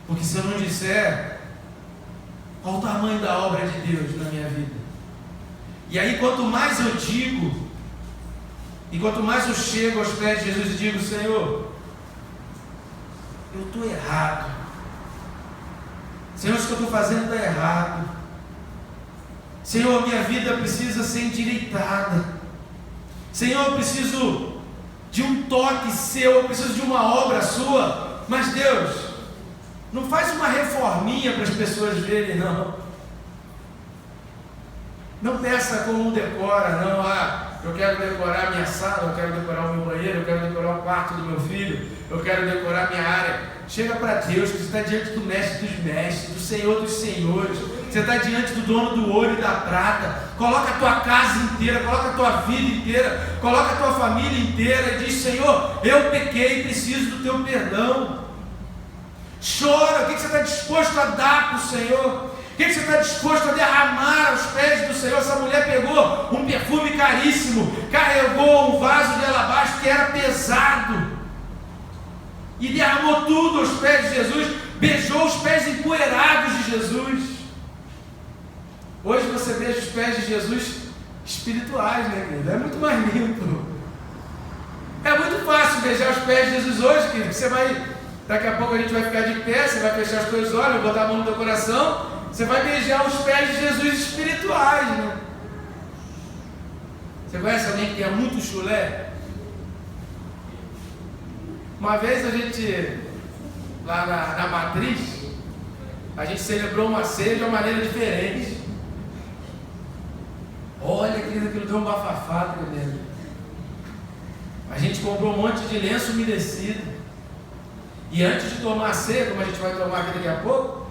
porque se eu não disser, qual o tamanho da obra de Deus na minha vida? E aí, quanto mais eu digo, e quanto mais eu chego aos pés de Jesus e digo, Senhor, eu estou errado. Senhor, isso que eu estou fazendo está errado. Senhor, minha vida precisa ser endireitada. Senhor, eu preciso de um toque seu, eu preciso de uma obra sua. Mas Deus, não faz uma reforminha para as pessoas verem, não. Não peça como decora, não. Ah, eu quero decorar minha sala, eu quero decorar o meu banheiro, eu quero decorar o quarto do meu filho, eu quero decorar minha área. Chega para Deus, que você está diante do mestre dos mestres, do Senhor dos senhores. Você está diante do dono do ouro e da prata. Coloca a tua casa inteira, coloca a tua vida inteira, coloca a tua família inteira e diz, Senhor, eu pequei, preciso do teu perdão. Chora, o que você está disposto a dar para o Senhor? O que você está disposto a derramar aos pés do Senhor? Essa mulher pegou um perfume caríssimo, carregou um vaso de alabastro que era pesado e derramou tudo aos pés de Jesus, beijou os pés empoeirados de Jesus. Hoje você beija os pés de Jesus espirituais, né, querido? É muito mais limpo. É muito fácil beijar os pés de Jesus hoje, querido. Você vai, daqui a pouco a gente vai ficar de pé, você vai fechar os teus olhos, botar a mão no teu coração, você vai beijar os pés de Jesus espirituais, né? Você conhece alguém que tenha muito chulé? Uma vez a gente, lá na Matriz, a gente celebrou uma ceia de uma maneira diferente. Olha, querido, aquilo deu um bafafá tremendo. A gente comprou um monte de lenço umedecido. E antes de tomar a ceia, como a gente vai tomar aqui daqui a pouco,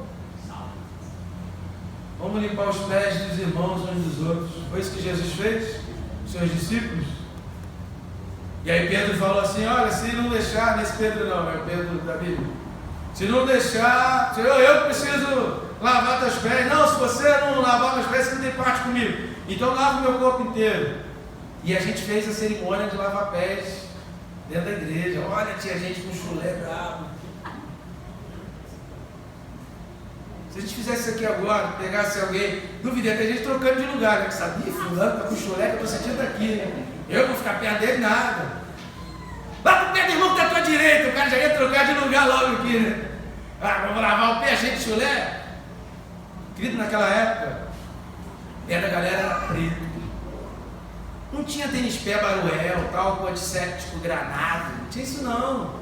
vamos limpar os pés dos irmãos uns dos outros. Foi isso que Jesus fez? Os seus discípulos? E aí Pedro falou assim, olha, se não deixar, nesse Pedro não, é o Pedro da Bíblia. Se não deixar, eu preciso lavar teus pés. Não, se você não lavar meus pés, você não tem parte comigo. Então lava o meu corpo inteiro. E a gente fez a cerimônia de lavar pés dentro da igreja. Olha, tinha gente com chulé bravo. Se a gente fizesse isso aqui agora, pegasse alguém, duvidei, tem gente trocando de lugar, né? Que sabia, fulano, tá com chulé, que eu tô sentindo aqui, né? Eu vou ficar perto dele, nada. Lá pro pé do irmão que tá à tua direita, o cara já ia trocar de lugar logo aqui, né? Ah, vamos lavar o pé, cheio de chulé. Querido, naquela época, o pé da galera era preto. Não tinha tênis pé baruel, tal, antisséptico granado, não tinha isso não.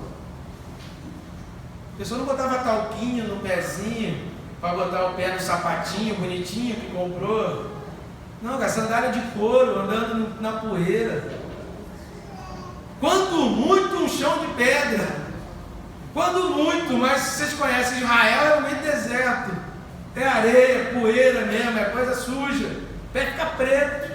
A pessoa não botava talquinho no pezinho, para botar o pé no sapatinho bonitinho que comprou. Não, a sandália de couro, andando na poeira. Quando muito, um chão de pedra. Quando muito, mas vocês conhecem Israel, é o meio deserto. É areia, poeira mesmo, é coisa suja. O pé fica preto.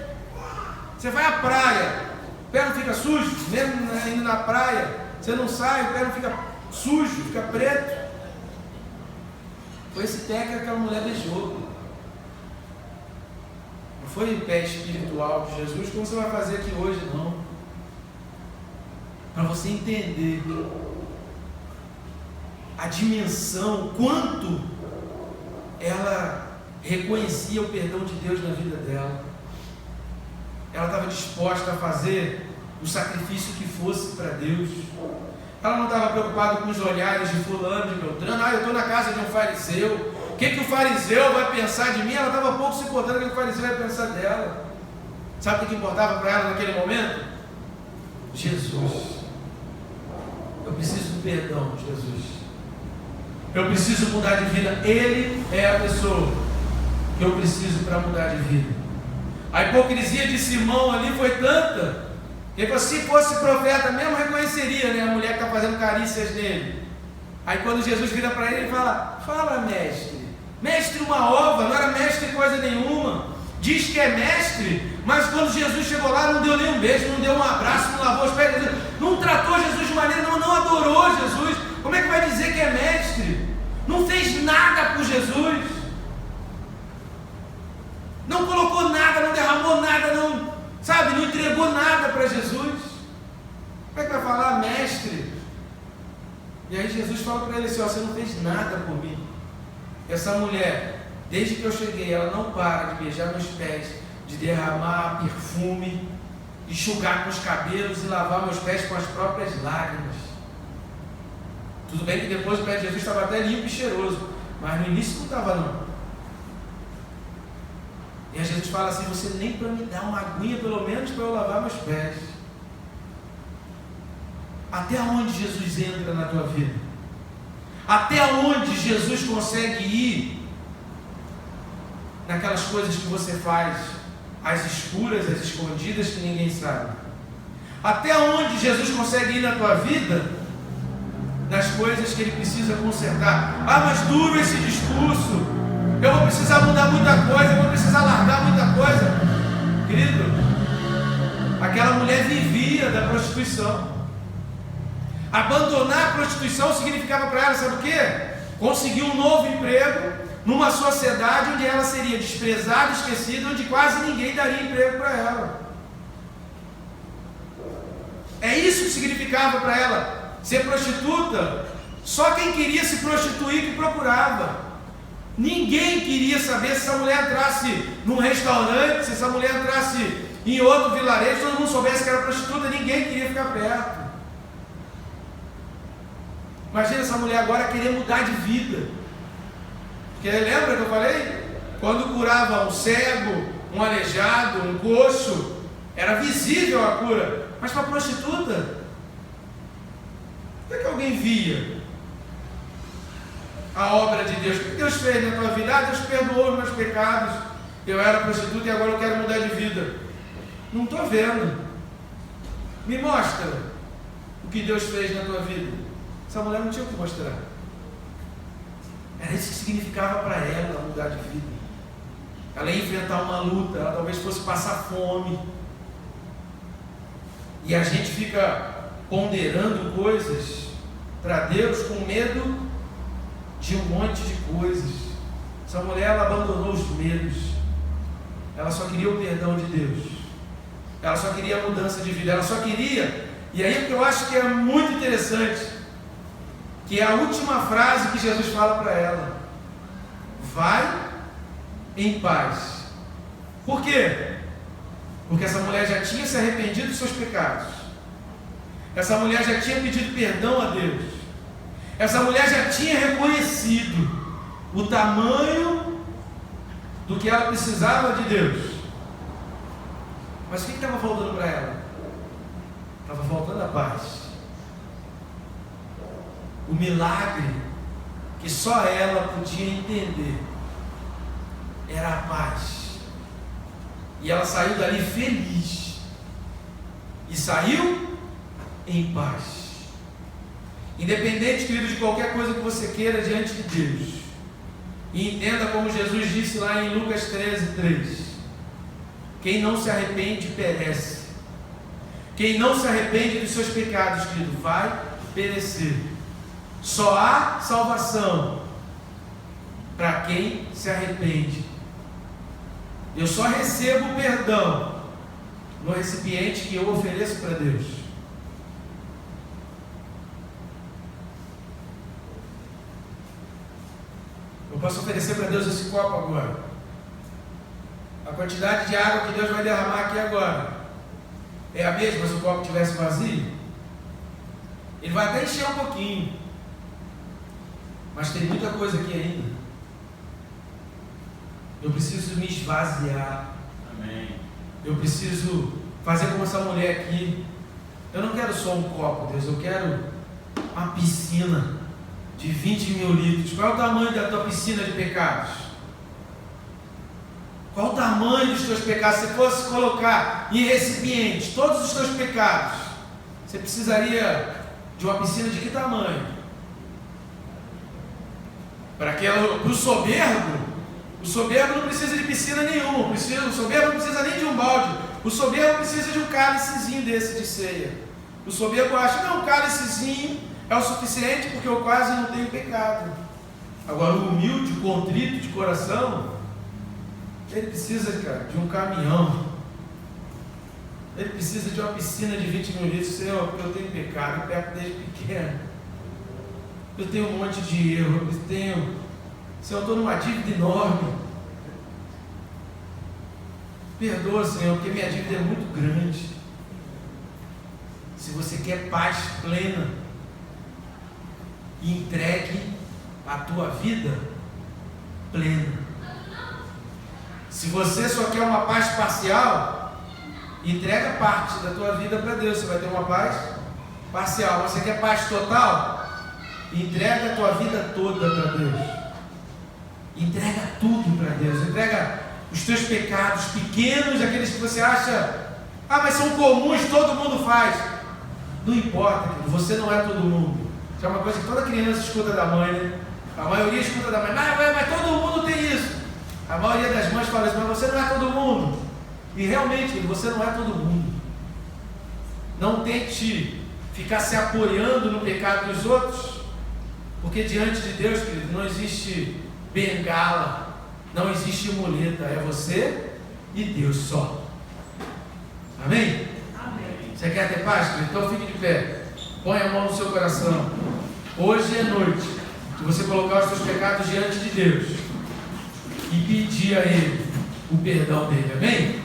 Você vai à praia, o pé não fica sujo, mesmo indo na praia, você não sai, o pé não fica sujo, fica preto. Foi esse pé que aquela mulher beijou. Não foi o pé espiritual de Jesus, como você vai fazer aqui hoje, não. Para você entender a dimensão, quanto ela reconhecia o perdão de Deus na vida dela. Ela estava disposta a fazer o sacrifício que fosse para Deus. Ela não estava preocupada com os olhares de fulano, de Beltrano. Ah, eu estou na casa de um fariseu. O que o fariseu vai pensar de mim? Ela estava pouco se importando o que o fariseu vai pensar dela. Sabe o que importava para ela naquele momento? Jesus. Eu preciso do perdão de Jesus. Eu preciso mudar de vida. Ele é a pessoa que eu preciso para mudar de vida. A hipocrisia de Simão ali foi tanta, que ele falou, se fosse profeta mesmo, reconheceria, né, a mulher que está fazendo carícias nele. Aí quando Jesus vira para ele, ele fala mestre. Mestre uma ova, não era mestre coisa nenhuma. Diz que é mestre, mas quando Jesus chegou lá, não deu nem um beijo, não deu um abraço, não lavou os pés, não tratou Jesus de maneira, não adorou Jesus. Como é que vai dizer que é mestre? Não fez nada por Jesus. Não colocou nada, não derramou nada, não entregou nada para Jesus. Como é que vai falar mestre? E aí Jesus fala para ele assim, você não fez nada por mim. Essa mulher, desde que eu cheguei, ela não para de beijar meus pés, de derramar perfume, enxugar com os cabelos e lavar meus pés com as próprias lágrimas. Tudo bem que depois o pé de Jesus estava até limpo e cheiroso, mas no início não estava não. E a gente fala assim, você nem para me dar uma aguinha pelo menos para eu lavar meus pés. Até onde Jesus entra na tua vida? Até onde Jesus consegue ir naquelas coisas que você faz, as escuras, as escondidas que ninguém sabe? Até onde Jesus consegue ir na tua vida nas coisas que Ele precisa consertar? Ah, mas duro esse discurso. Eu vou precisar mudar muita coisa, eu vou precisar largar muita coisa. Querido, aquela mulher vivia da prostituição. Abandonar a prostituição significava para ela, sabe o quê? Conseguir um novo emprego numa sociedade onde ela seria desprezada, esquecida, onde quase ninguém daria emprego para ela. É isso que significava para ela ser prostituta. Só quem queria se prostituir que procurava. Ninguém queria saber se essa mulher entrasse num restaurante, se essa mulher entrasse em outro vilarejo, todo mundo soubesse que era prostituta, ninguém queria ficar perto. Imagina essa mulher agora querer mudar de vida. Porque lembra que eu falei? Quando curava um cego, um aleijado, um coxo, era visível a cura. Mas para a prostituta, como é que alguém via a obra de Deus? O que Deus fez na tua vida? Deus perdoou os meus pecados. Eu era prostituta e agora eu quero mudar de vida. Não estou vendo. Me mostra o que Deus fez na tua vida. Essa mulher não tinha o que mostrar. Era isso que significava para ela mudar de vida. Ela ia enfrentar uma luta, ela talvez fosse passar fome. E a gente fica ponderando coisas para Deus com medo de um monte de coisas. Essa mulher, ela abandonou os medos. Ela só queria o perdão de Deus. Ela só queria a mudança de vida. Ela só queria. E aí o que eu acho que é muito interessante, que é a última frase que Jesus fala para ela: vai em paz. Por quê? Porque essa mulher já tinha se arrependido dos seus pecados. Essa mulher já tinha pedido perdão a Deus. Essa mulher já tinha reconhecido o tamanho do que ela precisava de Deus. Mas o que estava faltando para ela? Estava faltando a paz. O milagre que só ela podia entender era a paz. E ela saiu dali feliz. E saiu em paz. Independente, querido, de qualquer coisa que você queira diante de Deus. E entenda como Jesus disse lá em Lucas 13:3. Quem não se arrepende, perece. Quem não se arrepende dos seus pecados, querido, vai perecer. Só há salvação para quem se arrepende. Eu só recebo perdão no recipiente que eu ofereço para Deus. Eu posso oferecer para Deus esse copo agora. A quantidade de água que Deus vai derramar aqui agora é a mesma se o copo estivesse vazio? Ele vai até encher um pouquinho, mas tem muita coisa aqui ainda. Eu preciso me esvaziar. Amém. Eu preciso fazer como essa mulher aqui. Eu não quero só um copo, Deus. Eu quero uma piscina de 20 mil litros. Qual é o tamanho da tua piscina de pecados? Qual o tamanho dos teus pecados? Se você fosse colocar em recipientes todos os teus pecados, você precisaria de uma piscina de que tamanho? Para o soberbo, o soberbo não precisa de piscina nenhuma. O soberbo não precisa nem de um balde. O soberbo precisa de um cálicezinho desse de ceia. O soberbo acha, não, um cálicezinho é o suficiente porque eu quase não tenho pecado. Agora o humilde, o contrito de coração, ele precisa, cara, de um caminhão. Ele precisa de uma piscina de 20 mil litros. Senhor, porque eu tenho pecado, eu peco desde pequeno. Eu tenho um monte de erro, Senhor, eu estou numa dívida enorme. Perdoa, Senhor, porque minha dívida é muito grande. Se você quer paz plena, entregue a tua vida plena. Se você só quer uma paz parcial, entrega parte da tua vida para Deus. Você vai ter uma paz parcial. Você quer paz total? Entrega a tua vida toda para Deus. Entrega tudo para Deus. Entrega os teus pecados pequenos, aqueles que você acha, mas são comuns, todo mundo faz. Não importa, você não é todo mundo. Isso é uma coisa que toda criança escuta da mãe, né? A maioria escuta da mãe, mas todo mundo tem isso. A maioria das mães fala isso, mas você não é todo mundo. E realmente, você não é todo mundo. Não tente ficar se apoiando no pecado dos outros, porque diante de Deus, querido, não existe bengala, não existe muleta, é você e Deus só. Amém? Amém. Você quer ter paz, querido? Então fique de pé, põe a mão no seu coração. Hoje é noite de você colocar os seus pecados diante de Deus e pedir a Ele o perdão dele. Amém?